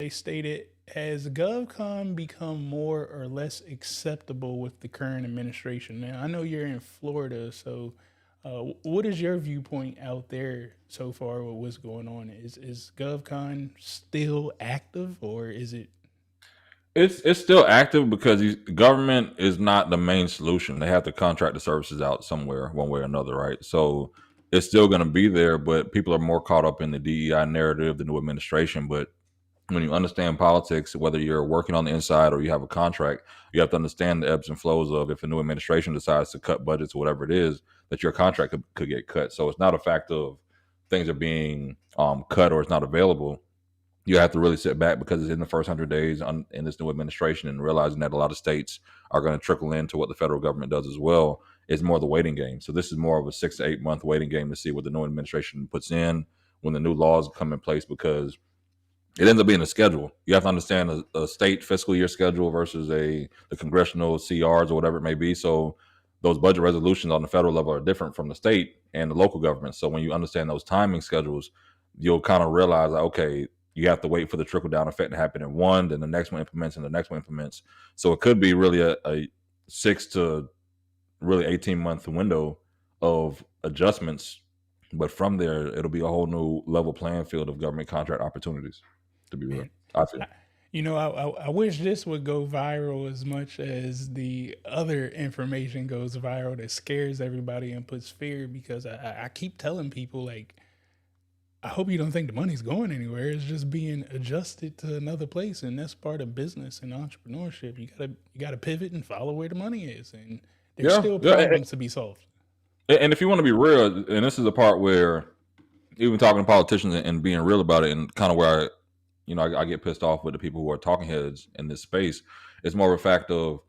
they stated, has GovCon become more or less acceptable with the current administration? Now, I know you're in Florida, so what is your viewpoint out there so far with what's going on? Is GovCon still active, or is it? It's still active because government is not the main solution. They have to contract the services out somewhere, one way or another, right? So it's still going to be there, but people are more caught up in the DEI narrative, the new administration. But when you understand politics, whether you're working on the inside or you have a contract, you have to understand the ebbs and flows of if a new administration decides to cut budgets or whatever it is, that your contract could get cut. So it's not a fact of things are being cut or it's not available. You have to really sit back because it's in the first 100 days in this new administration, and realizing that a lot of states are going to trickle into what the federal government does as well. Is more the waiting game. So this is more of a 6 to 8 month waiting game to see what the new administration puts in when the new laws come in place, because it ends up being a schedule. You have to understand a state fiscal year schedule versus the congressional CRs or whatever it may be. So those budget resolutions on the federal level are different from the state and the local government. So when you understand those timing schedules, you'll kind of realize, like, okay, you have to wait for the trickle down effect to happen in one, then the next one implements, and the next one implements. So it could be really a 6 to 18 month window of adjustments. But from there, it'll be a whole new level playing field of government contract opportunities, to be real. Man, I feel. I wish this would go viral as much as the other information goes viral that scares everybody and puts fear, because I keep telling people, like, I hope you don't think the money's going anywhere. It's just being adjusted to another place, and that's part of business and entrepreneurship. You gotta pivot and follow where the money is, and there's Yeah, still yeah. problems to be solved. And if you want to be real, and this is the part where even talking to politicians and being real about it, and kind of where I get pissed off with the people who are talking heads in this space, it's more of a fact of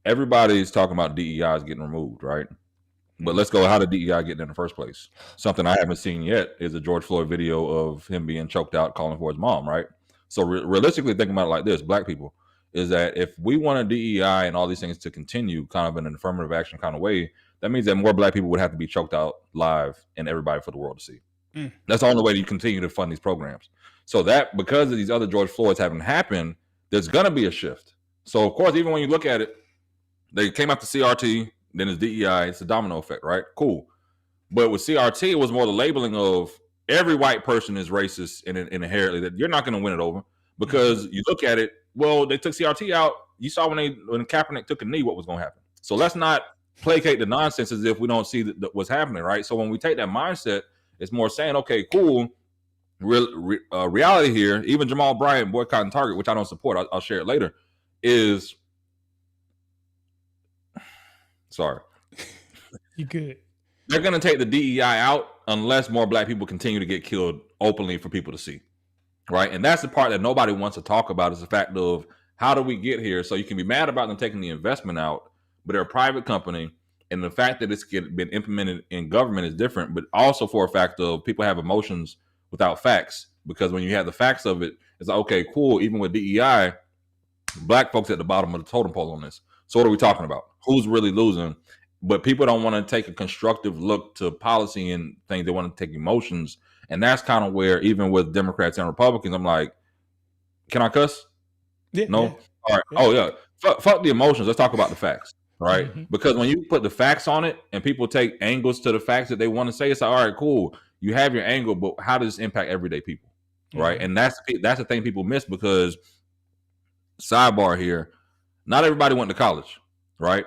everybody's talking about DEI is getting removed, right? But let's go. How did DEI get in the first place? Something I haven't seen yet is a George Floyd video of him being choked out, calling for his mom, right? So realistically, thinking about it like this, Black people, is that if we want a DEI and all these things to continue, kind of in an affirmative action kind of way, that means that more Black people would have to be choked out live and everybody for the world to see. Mm. That's the only way you continue to fund these programs. So that because of these other George Floyds haven't happened, there's going to be a shift. So of course, even when you look at it, they came after CRT, then it's DEI, it's a domino effect, right? Cool. But with CRT, it was more the labeling of every white person is racist and inherently that you're not going to win it over, because you look at it. Well, they took CRT out. You saw when Kaepernick took a knee, what was going to happen. So let's not placate the nonsense as if we don't see what's happening, right? So when we take that mindset, it's more saying, okay, cool. Reality here, even Jamal Bryant boycotting Target, which I don't support, I'll share it later, is sorry. You good? They're going to take the DEI out unless more Black people continue to get killed openly for people to see, right? And that's the part that nobody wants to talk about, is the fact of how do we get here? So you can be mad about them taking the investment out, but they're a private company, and the fact that it's been implemented in government is different, but also for a fact of people have emotions without facts, because when you have the facts of it, it's like, okay, cool. Even with DEI, Black folks at the bottom of the totem pole on this. So what are we talking about? Who's really losing? But people don't want to take a constructive look to policy and things. They want to take emotions. And that's kind of where, even with Democrats and Republicans, I'm like, can I cuss? Yeah. No? Yeah. All right. Yeah. Oh, yeah. Fuck the emotions. Let's talk about the facts, right? Mm-hmm. Because when you put the facts on it and people take angles to the facts that they want to say, it's like, all right, cool. You have your angle, but how does this impact everyday people, right? Mm-hmm. And that's the thing people miss, because sidebar here, not everybody went to college, right?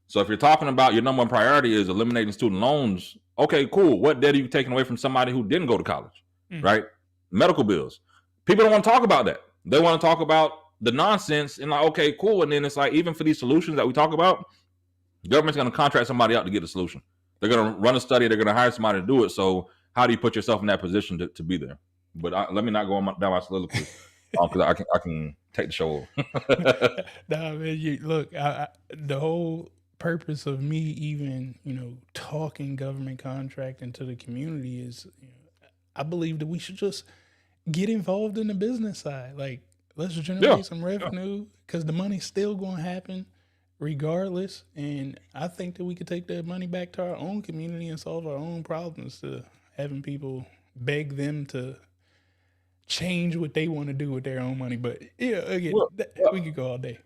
So if you're talking about your number one priority is eliminating student loans, okay, cool. What debt are you taking away from somebody who didn't go to college, right? Medical bills. People don't want to talk about that. They want to talk about the nonsense and like, okay, cool. And then it's like, even for these solutions that we talk about, the government's going to contract somebody out to get a solution. They're going to run a study. They're going to hire somebody to do it. So how do you put yourself in that position to be there? But let me not go down my soliloquy, because I can take the show over. Nah, man, look, the whole purpose of me even, talking government contracting to the community is, I believe that we should just get involved in the business side. Like, let's generate some revenue, because the money's still going to happen regardless. And I think that we could take that money back to our own community and solve our own problems, to having people beg them to change what they want to do with their own money. But yeah, again, Well, well, we could go all day.